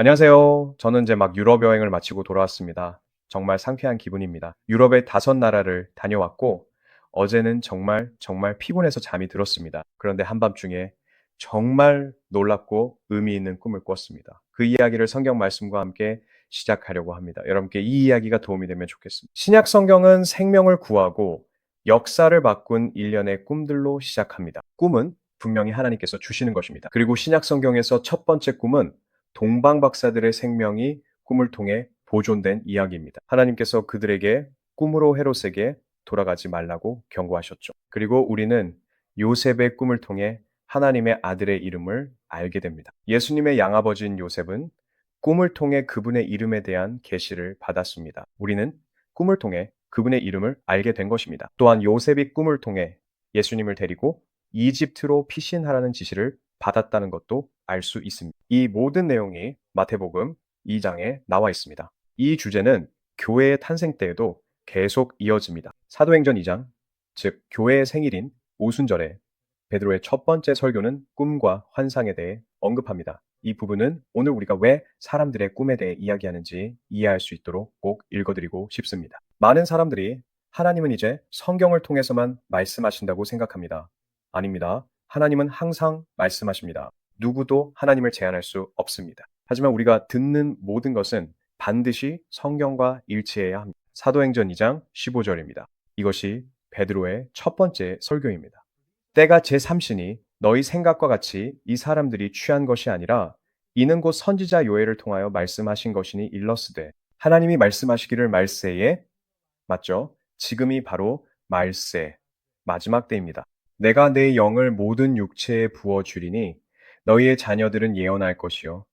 안녕하세요. 저는 이제 막 유럽 여행을 마치고 돌아왔습니다. 정말 상쾌한 기분입니다. 유럽의 5나라를 다녀왔고 어제는 정말 피곤해서 잠이 들었습니다. 그런데 한밤중에 정말 놀랍고 의미 있는 꿈을 꿨습니다. 그 이야기를 성경 말씀과 함께 시작하려고 합니다. 여러분께 이 이야기가 도움이 되면 좋겠습니다. 신약 성경은 생명을 구하고 역사를 바꾼 일련의 꿈들로 시작합니다. 꿈은 분명히 하나님께서 주시는 것입니다. 그리고 신약 성경에서 첫 번째 꿈은 동방 박사들의 생명이 꿈을 통해 보존된 이야기입니다. 하나님께서 그들에게 꿈으로 헤롯에게 돌아가지 말라고 경고하셨죠. 그리고 우리는 요셉의 꿈을 통해 하나님의 아들의 이름을 알게 됩니다. 예수님의 양아버지인 요셉은 꿈을 통해 그분의 이름에 대한 계시를 받았습니다. 우리는 꿈을 통해 그분의 이름을 알게 된 것입니다. 또한 요셉이 꿈을 통해 예수님을 데리고 이집트로 피신하라는 지시를 받았다는 것도 알 수 있습니다. 이 모든 내용이 마태복음 2장에 나와 있습니다. 이 주제는 교회의 탄생 때에도 계속 이어집니다. 사도행전 2장, 즉 교회의 생일인 오순절에 베드로의 첫 번째 설교는 꿈과 환상에 대해 언급합니다. 이 부분은 오늘 우리가 왜 사람들의 꿈에 대해 이야기하는지 이해할 수 있도록 꼭 읽어드리고 싶습니다. 많은 사람들이 하나님은 이제 성경을 통해서만 말씀하신다고 생각합니다. 아닙니다. 하나님은 항상 말씀하십니다. 누구도 하나님을 제한할 수 없습니다. 하지만 우리가 듣는 모든 것은 반드시 성경과 일치해야 합니다. 사도행전 2장 15절입니다. 이것이 베드로의 첫 번째 설교입니다. 때가 제3시니 너희 생각과 같이 이 사람들이 취한 것이 아니라 이는 곧 선지자 요엘을 통하여 말씀하신 것이니 일러스되 하나님이 말씀하시기를 말세에 맞죠? 지금이 바로 말세 마지막 때입니다. 내가 내 영을 모든 육체에 부어 주리니 너희의 자녀들은 예언할 것이요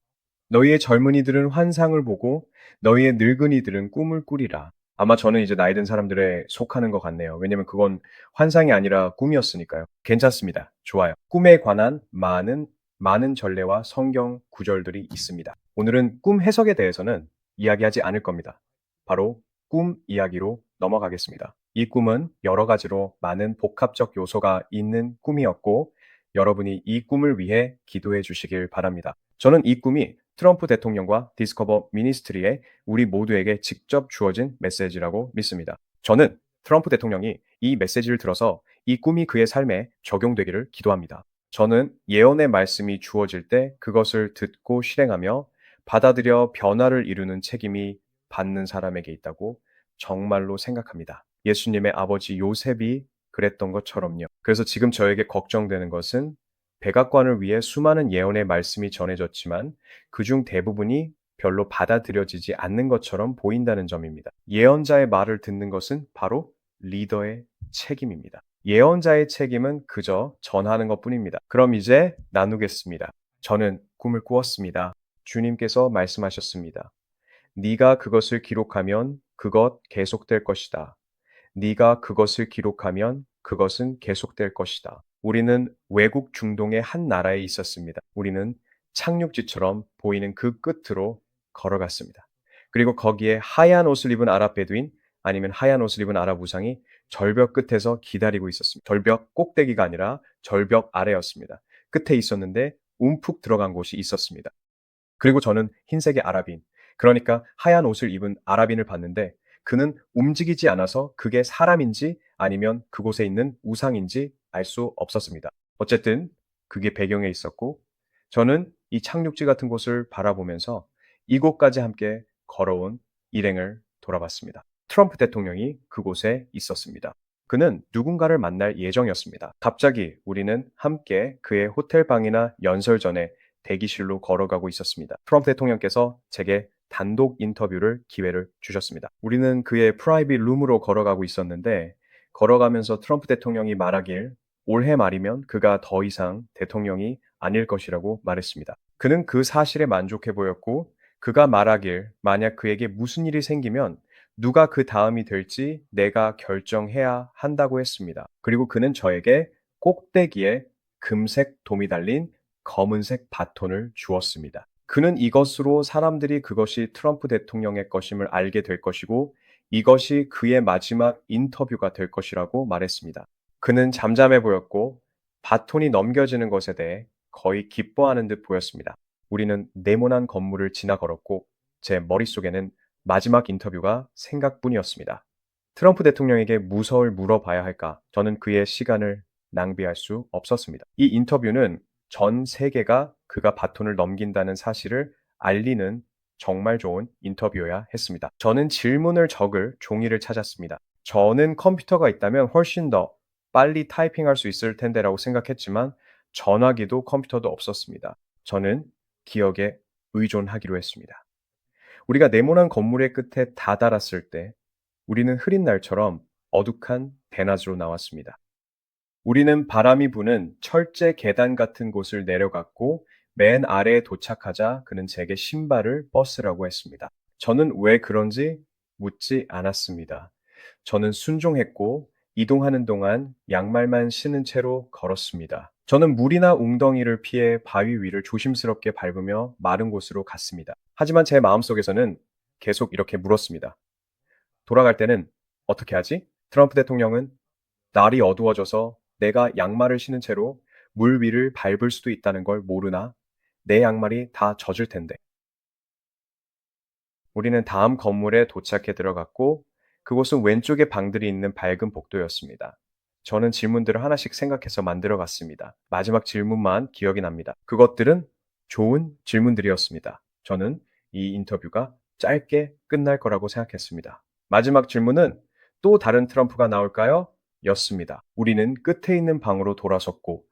너희의 젊은이들은 환상을 보고 너희의 늙은이들은 꿈을 꾸리라. 아마 저는 이제 나이 든 사람들에 속하는 것 같네요. 왜냐면 그건 환상이 아니라 꿈이었으니까요. 괜찮습니다. 좋아요. 꿈에 관한 많은 전례와 성경 구절들이 있습니다. 오늘은 꿈 해석에 대해서는 이야기하지 않을 겁니다. 바로 꿈 이야기로 넘어가겠습니다. 이 꿈은 여러 가지로 많은 복합적 요소가 있는 꿈이었고 여러분이 이 꿈을 위해 기도해 주시길 바랍니다. 저는 이 꿈이 트럼프 대통령과 디스커버 미니스트리에 우리 모두에게 직접 주어진 메시지라고 믿습니다. 저는 트럼프 대통령이 이 메시지를 들어서 이 꿈이 그의 삶에 적용되기를 기도합니다. 저는 예언의 말씀이 주어질 때 그것을 듣고 실행하며 받아들여 변화를 이루는 책임이 받는 사람에게 있다고 정말로 생각합니다. 예수님의 아버지 요셉이 그랬던 것처럼요. 그래서 지금 저에게 걱정되는 것은 백악관을 위해 수많은 예언의 말씀이 전해졌지만 그중 대부분이 별로 받아들여지지 않는 것처럼 보인다는 점입니다. 예언자의 말을 듣는 것은 바로 리더의 책임입니다. 예언자의 책임은 그저 전하는 것뿐입니다. 그럼 이제 나누겠습니다. 저는 꿈을 꾸었습니다. 주님께서 말씀하셨습니다. 네가 그것을 기록하면 그것 계속될 것이다. 네가 그것을 기록하면 그것은 계속될 것이다. 우리는 외국 중동의 한 나라에 있었습니다. 우리는 착륙지처럼 보이는 그 끝으로 걸어갔습니다. 그리고 거기에 하얀 옷을 입은 아랍 베두인 아니면 하얀 옷을 입은 아랍 우상이 절벽 끝에서 기다리고 있었습니다. 절벽 꼭대기가 아니라 절벽 아래였습니다. 끝에 있었는데 움푹 들어간 곳이 있었습니다. 그리고 저는 흰색의 아랍인, 그러니까 하얀 옷을 입은 아랍인을 봤는데 그는 움직이지 않아서 그게 사람인지 아니면 그곳에 있는 우상인지 알 수 없었습니다. 어쨌든 그게 배경에 있었고 저는 이 착륙지 같은 곳을 바라보면서 이곳까지 함께 걸어온 일행을 돌아봤습니다. 트럼프 대통령이 그곳에 있었습니다. 그는 누군가를 만날 예정이었습니다. 갑자기 우리는 함께 그의 호텔 방이나 연설전에 대기실로 걸어가고 있었습니다. 트럼프 대통령께서 제게 단독 인터뷰를 기회를 주셨습니다. 우리는 그의 프라이빗 룸으로 걸어가고 있었는데 걸어가면서 트럼프 대통령이 말하길 올해 말이면 그가 더 이상 대통령이 아닐 것이라고 말했습니다. 그는 그 사실에 만족해 보였고 그가 말하길 만약 그에게 무슨 일이 생기면 누가 그 다음이 될지 내가 결정해야 한다고 했습니다. 그리고 그는 저에게 꼭대기에 금색 돔이 달린 검은색 바톤을 주었습니다. 그는 이것으로 사람들이 그것이 트럼프 대통령의 것임을 알게 될 것이고 이것이 그의 마지막 인터뷰가 될 것이라고 말했습니다. 그는 잠잠해 보였고 바톤이 넘겨지는 것에 대해 거의 기뻐하는 듯 보였습니다. 우리는 네모난 건물을 지나 걸었고 제 머릿속에는 마지막 인터뷰가 생각뿐이었습니다. 트럼프 대통령에게 무엇을 물어봐야 할까? 저는 그의 시간을 낭비할 수 없었습니다. 이 인터뷰는 전 세계가 그가 바톤을 넘긴다는 사실을 알리는 정말 좋은 인터뷰여야 했습니다. 저는 질문을 적을 종이를 찾았습니다. 저는 컴퓨터가 있다면 훨씬 더 빨리 타이핑할 수 있을 텐데라고 생각했지만 전화기도 컴퓨터도 없었습니다. 저는 기억에 의존하기로 했습니다. 우리가 네모난 건물의 끝에 다다랐을 때 우리는 흐린 날처럼 어둑한 대낮으로 나왔습니다. 우리는 바람이 부는 철제 계단 같은 곳을 내려갔고 맨 아래에 도착하자 그는 제게 신발을 벗으라고 했습니다. 저는 왜 그런지 묻지 않았습니다. 저는 순종했고 이동하는 동안 양말만 신은 채로 걸었습니다. 저는 물이나 웅덩이를 피해 바위 위를 조심스럽게 밟으며 마른 곳으로 갔습니다. 하지만 제 마음속에서는 계속 이렇게 물었습니다. 돌아갈 때는 어떻게 하지? 트럼프 대통령은 날이 어두워져서 내가 양말을 신은 채로 물 위를 밟을 수도 있다는 걸 모르나? 내 양말이 다 젖을 텐데. 우리는 다음 건물에 도착해 들어갔고 그곳은 왼쪽에 방들이 있는 밝은 복도였습니다. 저는 질문들을 하나씩 생각해서 만들어 갔습니다. 마지막 질문만 기억이 납니다. 그것들은 좋은 질문들이었습니다. 저는 이 인터뷰가 짧게 끝날 거라고 생각했습니다. 마지막 질문은 또 다른 트럼프가 나올까요? 였습니다. 우리는 끝에 있는 방으로 돌아섰고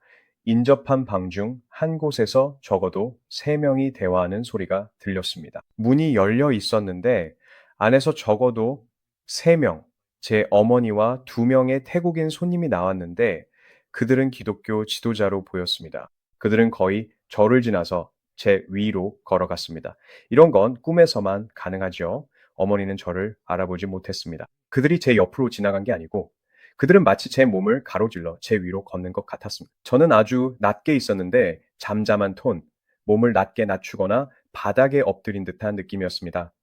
인접한 방 중 한 곳에서 적어도 3명이 대화하는 소리가 들렸습니다. 문이 열려 있었는데 안에서 적어도 3명, 제 어머니와 2명의 태국인 손님이 나왔는데 그들은 기독교 지도자로 보였습니다. 그들은 거의 저를 지나서 제 위로 걸어갔습니다. 이런 건 꿈에서만 가능하죠. 어머니는 저를 알아보지 못했습니다. 그들이 제 옆으로 지나간 게 아니고 그들은 마치 제 몸을 가로질러 제 위로 걷는 것 같았습니다. 저는 아주 낮게 있었는데 잠잠한 톤, 몸을 낮게 낮추거나 바닥에 엎드린 듯한 느낌이었습니다.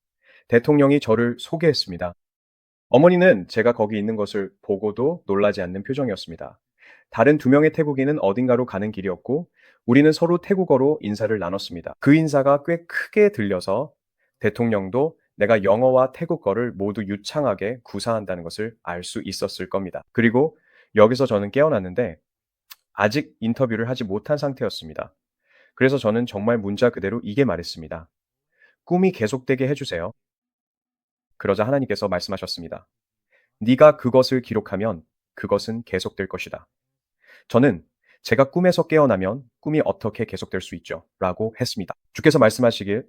대통령이 저를 소개했습니다. 어머니는 제가 거기 있는 것을 보고도 놀라지 않는 표정이었습니다. 다른 2명의 태국인은 어딘가로 가는 길이었고 우리는 서로 태국어로 인사를 나눴습니다. 그 인사가 꽤 크게 들려서 대통령도 내가 영어와 태국어를 모두 유창하게 구사한다는 것을 알 수 있었을 겁니다. 그리고 여기서 저는 깨어났는데 아직 인터뷰를 하지 못한 상태였습니다. 그래서 저는 정말 문자 그대로 이게 말했습니다. 꿈이 계속되게 해주세요. 그러자 하나님께서 말씀하셨습니다. 네가 그것을 기록하면 그것은 계속될 것이다. 저는 제가 꿈에서 깨어나면 꿈이 어떻게 계속될 수 있죠? 라고 했습니다. 주께서 말씀하시길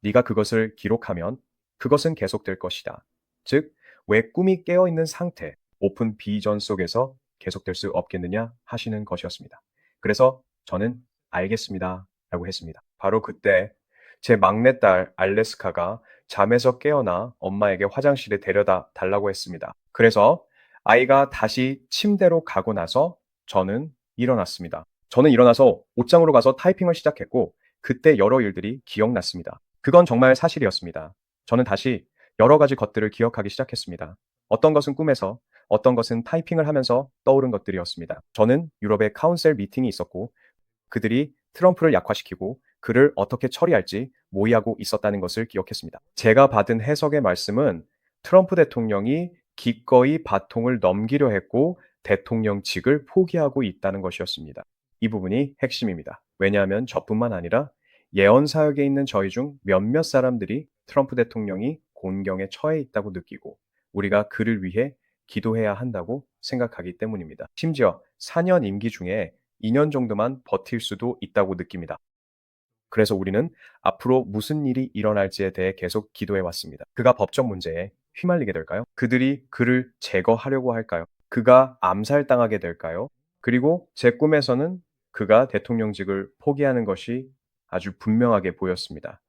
네가 그것을 기록하면 그것은 계속될 것이다. 즉, 왜 꿈이 깨어있는 상태, 오픈 비전 속에서 계속될 수 없겠느냐 하시는 것이었습니다. 그래서 저는 알겠습니다. 라고 했습니다. 바로 그때 제 막내딸 알래스카가 잠에서 깨어나 엄마에게 화장실에 데려다 달라고 했습니다. 그래서 아이가 다시 침대로 가고 나서 저는 일어났습니다. 저는 일어나서 옷장으로 가서 타이핑을 시작했고 그때 여러 일들이 기억났습니다. 그건 정말 사실이었습니다. 저는 다시 여러 가지 것들을 기억하기 시작했습니다. 어떤 것은 꿈에서, 어떤 것은 타이핑을 하면서 떠오른 것들이었습니다. 저는 유럽에 카운셀 미팅이 있었고 그들이 트럼프를 약화시키고 그를 어떻게 처리할지 모의하고 있었다는 것을 기억했습니다. 제가 받은 해석의 말씀은 트럼프 대통령이 기꺼이 바통을 넘기려 했고 대통령직을 포기하고 있다는 것이었습니다. 이 부분이 핵심입니다. 왜냐하면 저뿐만 아니라 예언 사역에 있는 저희 중 몇몇 사람들이 트럼프 대통령이 곤경에 처해 있다고 느끼고 우리가 그를 위해 기도해야 한다고 생각하기 때문입니다. 심지어 4년 임기 중에 2년 정도만 버틸 수도 있다고 느낍니다. 그래서 우리는 앞으로 무슨 일이 일어날지에 대해 계속 기도해 왔습니다. 그가 법적 문제에 휘말리게 될까요? 그들이 그를 제거하려고 할까요? 그가 암살당하게 될까요? 그리고 제 꿈에서는 그가 대통령직을 포기하는 것이 아주 분명하게 보였습니다.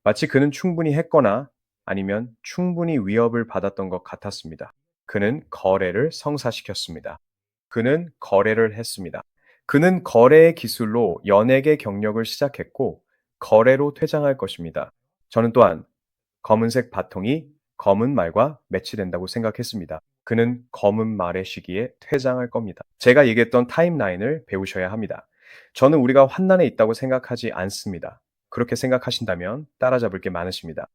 마치 그는 충분히 했거나 아니면 충분히 위협을 받았던 것 같았습니다. 그는 거래를 성사시켰습니다. 그는 거래를 했습니다. 그는 거래의 기술로 연예계 경력을 시작했고 거래로 퇴장할 것입니다. 저는 또한 검은색 바통이 검은 말과 매치된다고 생각했습니다. 그는 검은 말의 시기에 퇴장할 겁니다. 제가 얘기했던 타임라인을 배우셔야 합니다. 저는 우리가 환난에 있다고 생각하지 않습니다. 그렇게 생각하신다면 따라잡을 게 많으십니다.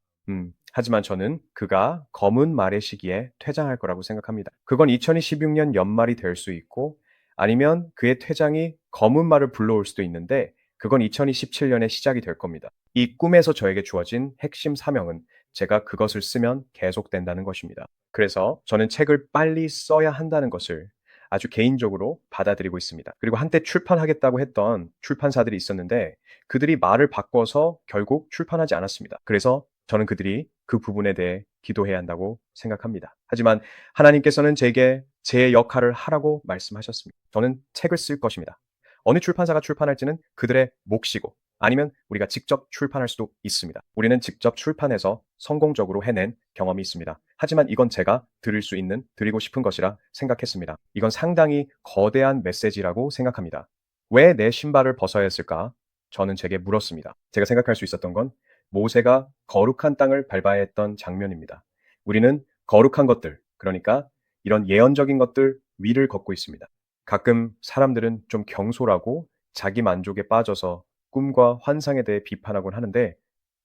하지만 저는 그가 검은 말의 시기에 퇴장할 거라고 생각합니다. 그건 2026년 연말이 될 수 있고 아니면 그의 퇴장이 검은 말을 불러올 수도 있는데 그건 2027년의 시작이 될 겁니다. 이 꿈에서 저에게 주어진 핵심 사명은 제가 그것을 쓰면 계속된다는 것입니다. 그래서 저는 책을 빨리 써야 한다는 것을 아주 개인적으로 받아들이고 있습니다. 그리고 한때 출판하겠다고 했던 출판사들이 있었는데 그들이 말을 바꿔서 결국 출판하지 않았습니다. 그래서 저는 그들이 그 부분에 대해 기도해야 한다고 생각합니다. 하지만 하나님께서는 제게 제 역할을 하라고 말씀하셨습니다. 저는 책을 쓸 것입니다. 어느 출판사가 출판할지는 그들의 몫이고 아니면 우리가 직접 출판할 수도 있습니다. 우리는 직접 출판해서 성공적으로 해낸 경험이 있습니다. 하지만 이건 제가 드리고 싶은 것이라 생각했습니다. 이건 상당히 거대한 메시지라고 생각합니다. 왜 내 신발을 벗어야 했을까? 저는 제게 물었습니다. 제가 생각할 수 있었던 건 모세가 거룩한 땅을 밟아야 했던 장면입니다. 우리는 거룩한 것들, 그러니까 이런 예언적인 것들 위를 걷고 있습니다. 가끔 사람들은 좀 경솔하고 자기 만족에 빠져서 꿈과 환상에 대해 비판하곤 하는데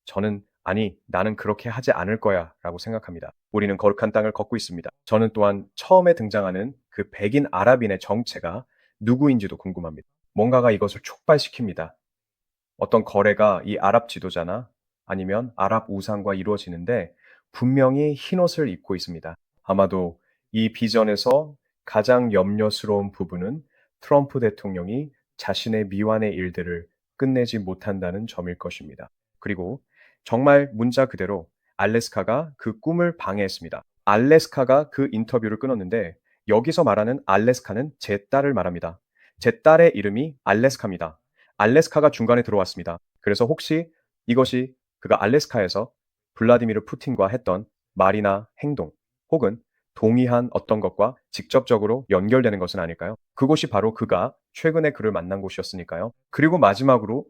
저는 아니, 나는 그렇게 하지 않을 거야 라고 생각합니다. 우리는 거룩한 땅을 걷고 있습니다. 저는 또한 처음에 등장하는 그 백인 아랍인의 정체가 누구인지도 궁금합니다. 뭔가가 이것을 촉발시킵니다. 어떤 거래가 이 아랍 지도자나 아니면 아랍 우상과 이루어지는데 분명히 흰 옷을 입고 있습니다. 아마도 이 비전에서 가장 염려스러운 부분은 트럼프 대통령이 자신의 미완의 일들을 끝내지 못한다는 점일 것입니다. 그리고 정말 문자 그대로 알래스카가 그 꿈을 방해했습니다. 알래스카가 그 인터뷰를 끊었는데 여기서 말하는 알래스카는 제 딸을 말합니다. 제 딸의 이름이 알래스카입니다. 알래스카가 중간에 들어왔습니다. 그래서 혹시 이것이 그가 알래스카에서 블라디미르 푸틴과 했던 말이나 행동 혹은 동의한 어떤 것과 직접적으로 연결되는 것은 아닐까요? 그곳이 바로 그가 최근에 그를 만난 곳이었으니까요. 그리고 마지막으로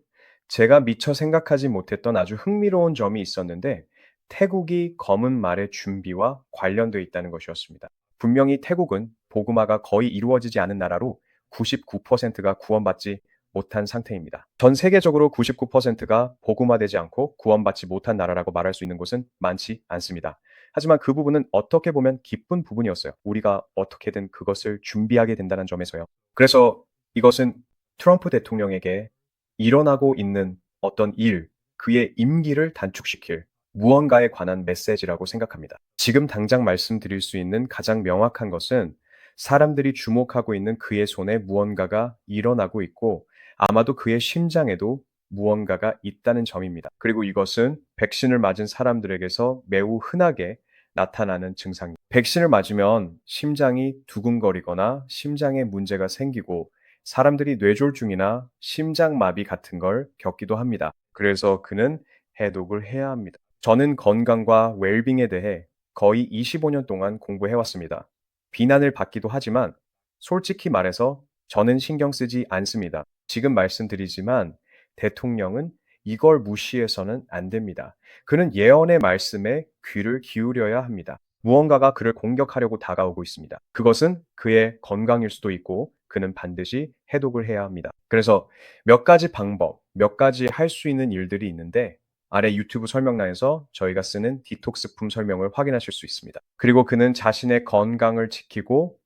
제가 미처 생각하지 못했던 아주 흥미로운 점이 있었는데 태국이 검은 말의 준비와 관련되어 있다는 것이었습니다. 분명히 태국은 복음화가 거의 이루어지지 않은 나라로 99%가 구원받지 못한 상태입니다. 전 세계적으로 99%가 복음화되지 않고 구원받지 못한 나라라고 말할 수 있는 곳은 많지 않습니다. 하지만 그 부분은 어떻게 보면 기쁜 부분이었어요. 우리가 어떻게든 그것을 준비하게 된다는 점에서요. 그래서 이것은 트럼프 대통령에게 일어나고 있는 어떤 일, 그의 임기를 단축시킬 무언가에 관한 메시지라고 생각합니다. 지금 당장 말씀드릴 수 있는 가장 명확한 것은 사람들이 주목하고 있는 그의 손에 무언가가 일어나고 있고 아마도 그의 심장에도 무언가가 있다는 점입니다. 그리고 이것은 백신을 맞은 사람들에게서 매우 흔하게 나타나는 증상입니다. 백신을 맞으면 심장이 두근거리거나 심장에 문제가 생기고 사람들이 뇌졸중이나 심장마비 같은 걸 겪기도 합니다. 그래서 그는 해독을 해야 합니다. 저는 건강과 웰빙에 대해 거의 25년 동안 공부해 왔습니다. 비난을 받기도 하지만 솔직히 말해서 저는 신경 쓰지 않습니다. 지금 말씀드리지만 대통령은 이걸 무시해서는 안 됩니다. 그는 예언의 말씀에 귀를 기울여야 합니다. 무언가가 그를 공격하려고 다가오고 있습니다. 그것은 그의 건강일 수도 있고 그는 반드시 해독을 해야 합니다. 그래서 몇 가지 방법, 몇 가지 할 수 있는 일들이 있는데 아래 유튜브 설명란에서 저희가 쓰는 디톡스품 설명을 확인하실 수 있습니다. 그리고 그는 자신의 건강을 지키고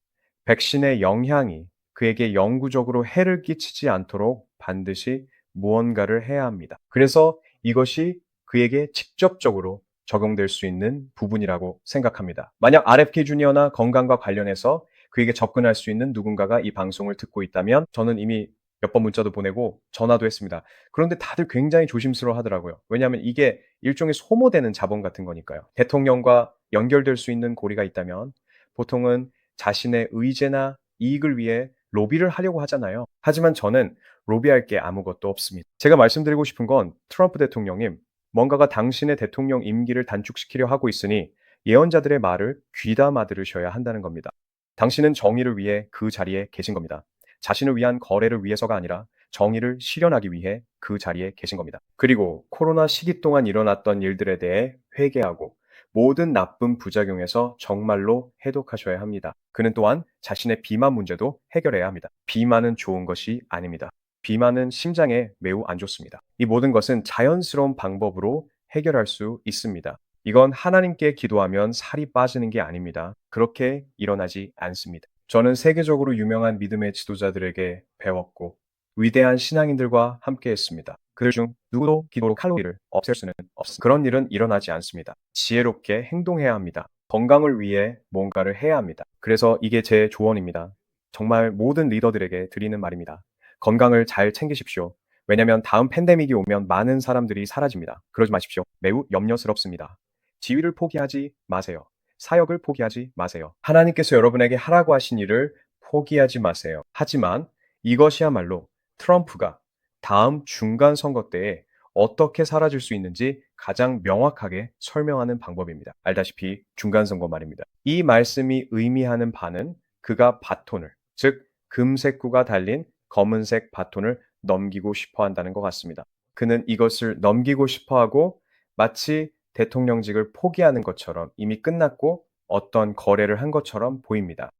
백신의 영향이 그에게 영구적으로 해를 끼치지 않도록 반드시 무언가를 해야 합니다. 그래서 이것이 그에게 직접적으로 적용될 수 있는 부분이라고 생각합니다. 만약 RFK 주니어나 건강과 관련해서 그에게 접근할 수 있는 누군가가 이 방송을 듣고 있다면 저는 이미 몇 번 문자도 보내고 전화도 했습니다. 그런데 다들 굉장히 조심스러워 하더라고요. 왜냐하면 이게 일종의 소모되는 자본 같은 거니까요. 대통령과 연결될 수 있는 고리가 있다면 보통은 자신의 의제나 이익을 위해 로비를 하려고 하잖아요. 하지만 저는 로비할 게 아무것도 없습니다. 제가 말씀드리고 싶은 건 트럼프 대통령님, 뭔가가 당신의 대통령 임기를 단축시키려 하고 있으니 예언자들의 말을 귀담아 들으셔야 한다는 겁니다. 당신은 정의를 위해 그 자리에 계신 겁니다. 자신을 위한 거래를 위해서가 아니라 정의를 실현하기 위해 그 자리에 계신 겁니다. 그리고 코로나 시기 동안 일어났던 일들에 대해 회개하고 모든 나쁜 부작용에서 정말로 해독하셔야 합니다. 그는 또한 자신의 비만 문제도 해결해야 합니다. 비만은 좋은 것이 아닙니다. 비만은 심장에 매우 안 좋습니다. 이 모든 것은 자연스러운 방법으로 해결할 수 있습니다. 이건 하나님께 기도하면 살이 빠지는 게 아닙니다. 그렇게 일어나지 않습니다. 저는 세계적으로 유명한 믿음의 지도자들에게 배웠고 위대한 신앙인들과 함께 했습니다. 그들 중 누구도 기도로 칼로리를 없앨 수는 없습니다. 그런 일은 일어나지 않습니다. 지혜롭게 행동해야 합니다. 건강을 위해 뭔가를 해야 합니다. 그래서 이게 제 조언입니다. 정말 모든 리더들에게 드리는 말입니다. 건강을 잘 챙기십시오. 왜냐면 다음 팬데믹이 오면 많은 사람들이 사라집니다. 그러지 마십시오. 매우 염려스럽습니다. 지위를 포기하지 마세요. 사역을 포기하지 마세요. 하나님께서 여러분에게 하라고 하신 일을 포기하지 마세요. 하지만 이것이야말로 트럼프가 다음 중간 선거 때에 어떻게 사라질 수 있는지 가장 명확하게 설명하는 방법입니다. 알다시피 중간 선거 말입니다. 이 말씀이 의미하는 바는 그가 바톤을, 즉 금색구가 달린 검은색 바톤을 넘기고 싶어 한다는 것 같습니다. 그는 이것을 넘기고 싶어 하고 마치 대통령직을 포기하는 것처럼 이미 끝났고 어떤 거래를 한 것처럼 보입니다.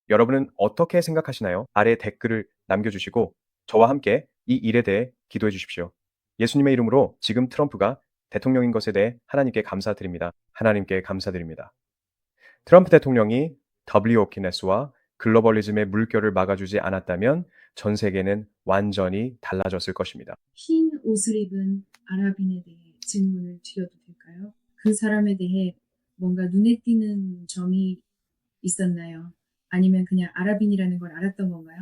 여러분은 어떻게 생각하시나요? 아래 댓글을 남겨주시고 저와 함께 이 일에 대해 기도해 주십시오. 예수님의 이름으로 지금 트럼프가 대통령인 것에 대해 하나님께 감사드립니다. 하나님께 감사드립니다. 트럼프 대통령이 WOKNS와 글로벌리즘의 물결을 막아주지 않았다면 전 세계는 완전히 달라졌을 것입니다. 흰 옷을 입은 아랍인에 대해 질문을 드려도 될까요? 그 사람에 대해 뭔가 눈에 띄는 점이 있었나요? 아니면 그냥 아랍인이라는 걸 알았던 건가요?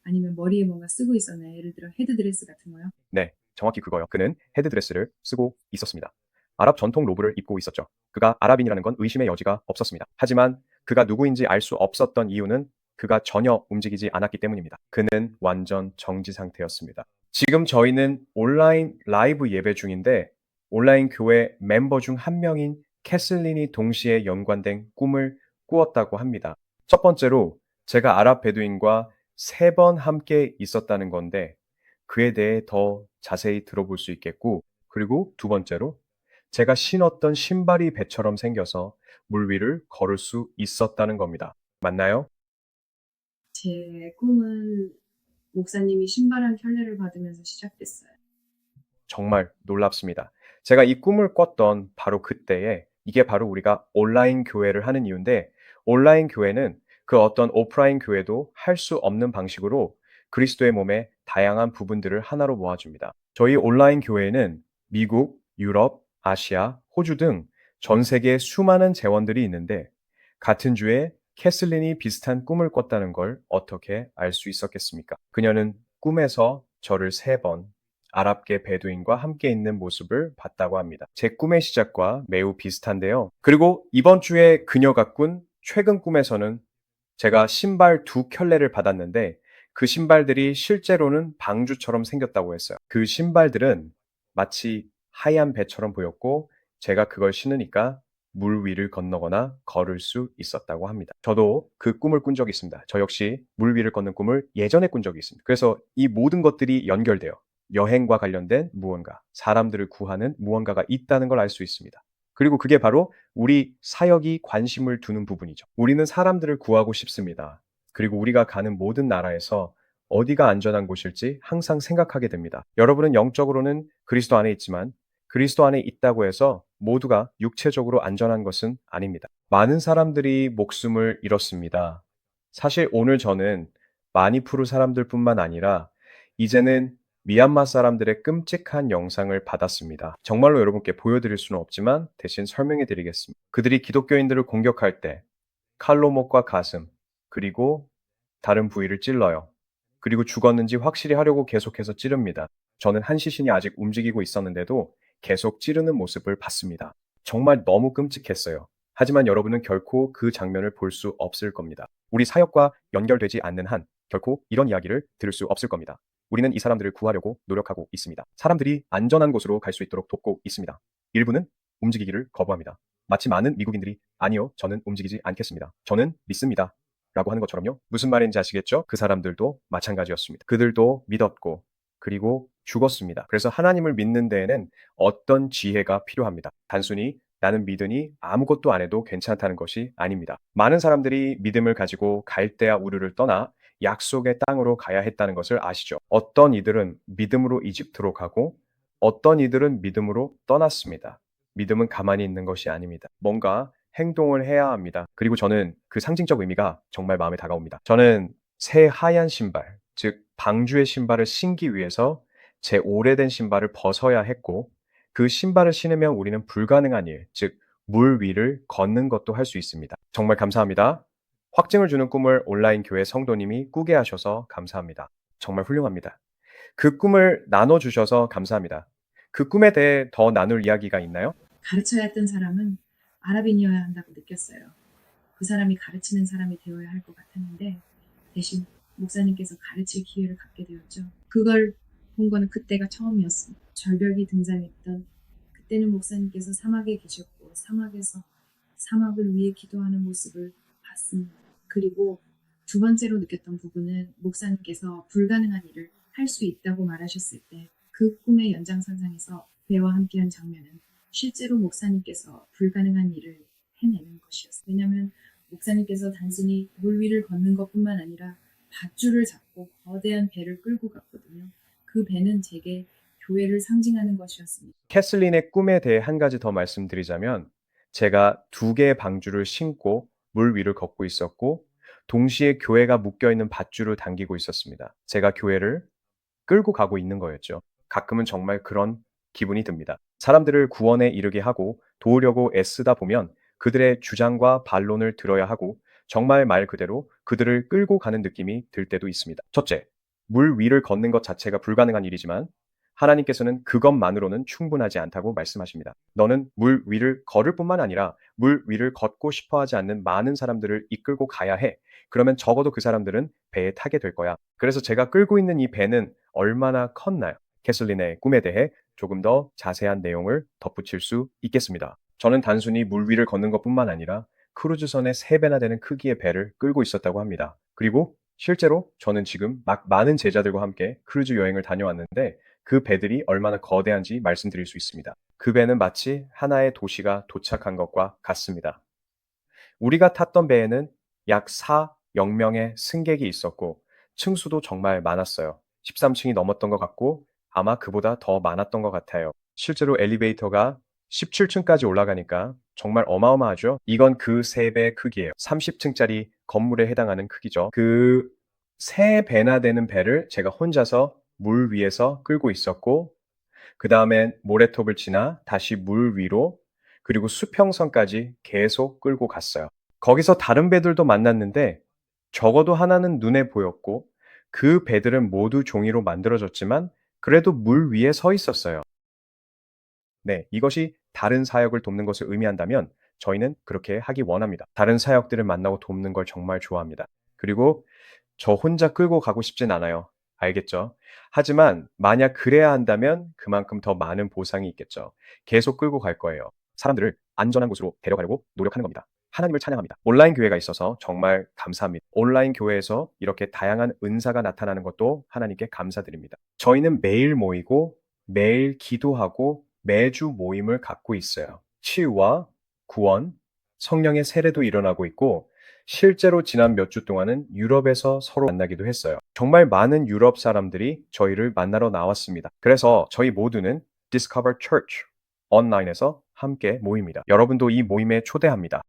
아니면 머리에 뭔가 쓰고 있었나요? 예를 들어 헤드드레스 같은 거요? 네, 정확히 그거요. 그는 헤드드레스를 쓰고 있었습니다. 아랍 전통 로브를 입고 있었죠. 그가 아랍인이라는 건 의심의 여지가 없었습니다. 하지만 그가 누구인지 알 수 없었던 이유는 그가 전혀 움직이지 않았기 때문입니다. 그는 완전 정지 상태였습니다. 지금 저희는 온라인 라이브 예배 중인데 온라인 교회 멤버 중 한 명인 캐슬린이 동시에 연관된 꿈을 꾸었다고 합니다. 첫 번째로 제가 아랍 베두인과 3번 함께 있었다는 건데 그에 대해 더 자세히 들어볼 수 있겠고, 그리고 두 번째로 제가 신었던 신발이 배처럼 생겨서 물 위를 걸을 수 있었다는 겁니다. 맞나요? 제 꿈은 목사님이 신발 한 켤레를 받으면서 시작됐어요. 정말 놀랍습니다. 제가 이 꿈을 꿨던 바로 그때에 이게 바로 우리가 온라인 교회를 하는 이유인데 온라인 교회는 그 어떤 오프라인 교회도 할 수 없는 방식으로 그리스도의 몸의 다양한 부분들을 하나로 모아줍니다. 저희 온라인 교회는 미국, 유럽, 아시아, 호주 등 전 세계에 수많은 재원들이 있는데 같은 주에 캐슬린이 비슷한 꿈을 꿨다는 걸 어떻게 알 수 있었겠습니까? 그녀는 꿈에서 저를 3번 아랍계 베두인과 함께 있는 모습을 봤다고 합니다. 제 꿈의 시작과 매우 비슷한데요. 그리고 이번 주에 그녀가 꾼 최근 꿈에서는 제가 신발 2켤레를 받았는데 그 신발들이 실제로는 방주처럼 생겼다고 했어요. 그 신발들은 마치 하얀 배처럼 보였고 제가 그걸 신으니까 물 위를 건너거나 걸을 수 있었다고 합니다. 저도 그 꿈을 꾼 적이 있습니다. 저 역시 물 위를 걷는 꿈을 예전에 꾼 적이 있습니다. 그래서 이 모든 것들이 연결돼요. 여행과 관련된 무언가, 사람들을 구하는 무언가가 있다는 걸 알 수 있습니다. 그리고 그게 바로 우리 사역이 관심을 두는 부분이죠. 우리는 사람들을 구하고 싶습니다. 그리고 우리가 가는 모든 나라에서 어디가 안전한 곳일지 항상 생각하게 됩니다. 여러분은 영적으로는 그리스도 안에 있지만 그리스도 안에 있다고 해서 모두가 육체적으로 안전한 것은 아닙니다. 많은 사람들이 목숨을 잃었습니다. 사실 오늘 저는 마니푸르 사람들뿐만 아니라 이제는 미얀마 사람들의 끔찍한 영상을 받았습니다. 정말로 여러분께 보여드릴 수는 없지만 대신 설명해 드리겠습니다. 그들이 기독교인들을 공격할 때 칼로 목과 가슴, 그리고 다른 부위를 찔러요. 그리고 죽었는지 확실히 하려고 계속해서 찌릅니다. 저는 한 시신이 아직 움직이고 있었는데도 계속 찌르는 모습을 봤습니다. 정말 너무 끔찍했어요. 하지만 여러분은 결코 그 장면을 볼 수 없을 겁니다. 우리 사역과 연결되지 않는 한 결코 이런 이야기를 들을 수 없을 겁니다. 우리는 이 사람들을 구하려고 노력하고 있습니다. 사람들이 안전한 곳으로 갈 수 있도록 돕고 있습니다. 일부는 움직이기를 거부합니다. 마치 많은 미국인들이 아니요, 저는 움직이지 않겠습니다. 저는 믿습니다. 라고 하는 것처럼요. 무슨 말인지 아시겠죠? 그 사람들도 마찬가지였습니다. 그들도 믿었고 그리고 죽었습니다. 그래서 하나님을 믿는 데에는 어떤 지혜가 필요합니다. 단순히 나는 믿으니 아무것도 안 해도 괜찮다는 것이 아닙니다. 많은 사람들이 믿음을 가지고 갈대아 우르를 떠나 약속의 땅으로 가야 했다는 것을 아시죠? 어떤 이들은 믿음으로 이집트로 가고 어떤 이들은 믿음으로 떠났습니다. 믿음은 가만히 있는 것이 아닙니다. 뭔가 행동을 해야 합니다. 그리고 저는 그 상징적 의미가 정말 마음에 다가옵니다. 저는 새 하얀 신발, 즉 방주의 신발을 신기 위해서 제 오래된 신발을 벗어야 했고 그 신발을 신으면 우리는 불가능한 일, 즉 물 위를 걷는 것도 할 수 있습니다. 정말 감사합니다. 확증을 주는 꿈을 온라인 교회 성도님이 꾸게 하셔서 감사합니다. 정말 훌륭합니다. 그 꿈을 나눠주셔서 감사합니다. 그 꿈에 대해 더 나눌 이야기가 있나요? 가르쳐야 했던 사람은 아랍인이어야 한다고 느꼈어요. 그 사람이 가르치는 사람이 되어야 할 것 같았는데 대신 목사님께서 가르칠 기회를 갖게 되었죠. 그걸 본 거는 그때가 처음이었습니다. 절벽이 등장했던 그때는 목사님께서 사막에 계셨고 사막에서 사막을 위해 기도하는 모습을 봤습니다. 그리고 두 번째로 느꼈던 부분은 목사님께서 불가능한 일을 할 수 있다고 말하셨을 때 그 꿈의 연장선상에서 배와 함께한 장면은 실제로 목사님께서 불가능한 일을 해내는 것이었어요. 왜냐하면 목사님께서 단순히 물 위를 걷는 것뿐만 아니라 밧줄을 잡고 거대한 배를 끌고 갔거든요. 그 배는 제게 교회를 상징하는 것이었습니다. 캐슬린의 꿈에 대해 한 가지 더 말씀드리자면 제가 두 개의 방주를 신고 물 위를 걷고 있었고 동시에 교회가 묶여있는 밧줄을 당기고 있었습니다. 제가 교회를 끌고 가고 있는 거였죠. 가끔은 정말 그런 기분이 듭니다. 사람들을 구원에 이르게 하고 도우려고 애쓰다 보면 그들의 주장과 반론을 들어야 하고 정말 말 그대로 그들을 끌고 가는 느낌이 들 때도 있습니다. 첫째, 물 위를 걷는 것 자체가 불가능한 일이지만 하나님께서는 그것만으로는 충분하지 않다고 말씀하십니다. 너는 물 위를 걸을 뿐만 아니라 물 위를 걷고 싶어 하지 않는 많은 사람들을 이끌고 가야 해. 그러면 적어도 그 사람들은 배에 타게 될 거야. 그래서 제가 끌고 있는 이 배는 얼마나 컸나요? 캐슬린의 꿈에 대해 조금 더 자세한 내용을 덧붙일 수 있겠습니다. 저는 단순히 물 위를 걷는 것뿐만 아니라 크루즈선의 3배나 되는 크기의 배를 끌고 있었다고 합니다. 그리고 실제로 저는 지금 막 많은 제자들과 함께 크루즈 여행을 다녀왔는데 그 배들이 얼마나 거대한지 말씀드릴 수 있습니다. 그 배는 마치 하나의 도시가 도착한 것과 같습니다. 우리가 탔던 배에는 약 4,000명의 승객이 있었고 층수도 정말 많았어요. 13층이 넘었던 것 같고 아마 그보다 더 많았던 것 같아요. 실제로 엘리베이터가 17층까지 올라가니까 정말 어마어마하죠? 이건 그 3배 크기예요. 30층짜리 건물에 해당하는 크기죠. 그 3배나 되는 배를 제가 혼자서 물 위에서 끌고 있었고 그 다음엔 모래톱을 지나 다시 물 위로 그리고 수평선까지 계속 끌고 갔어요. 거기서 다른 배들도 만났는데 적어도 하나는 눈에 보였고 그 배들은 모두 종이로 만들어졌지만 그래도 물 위에 서 있었어요. 네, 이것이 다른 사역을 돕는 것을 의미한다면 저희는 그렇게 하기 원합니다. 다른 사역들을 만나고 돕는 걸 정말 좋아합니다. 그리고 저 혼자 끌고 가고 싶진 않아요. 알겠죠? 하지만 만약 그래야 한다면 그만큼 더 많은 보상이 있겠죠. 계속 끌고 갈 거예요. 사람들을 안전한 곳으로 데려가려고 노력하는 겁니다. 하나님을 찬양합니다. 온라인 교회가 있어서 정말 감사합니다. 온라인 교회에서 이렇게 다양한 은사가 나타나는 것도 하나님께 감사드립니다. 저희는 매일 모이고 매일 기도하고 매주 모임을 갖고 있어요. 치유와 구원, 성령의 세례도 일어나고 있고 실제로 지난 몇 주 동안은 유럽에서 서로 만나기도 했어요. 정말 많은 유럽 사람들이 저희를 만나러 나왔습니다. 그래서 저희 모두는 Discover Church 온라인에서 함께 모입니다. 여러분도 이 모임에 초대합니다.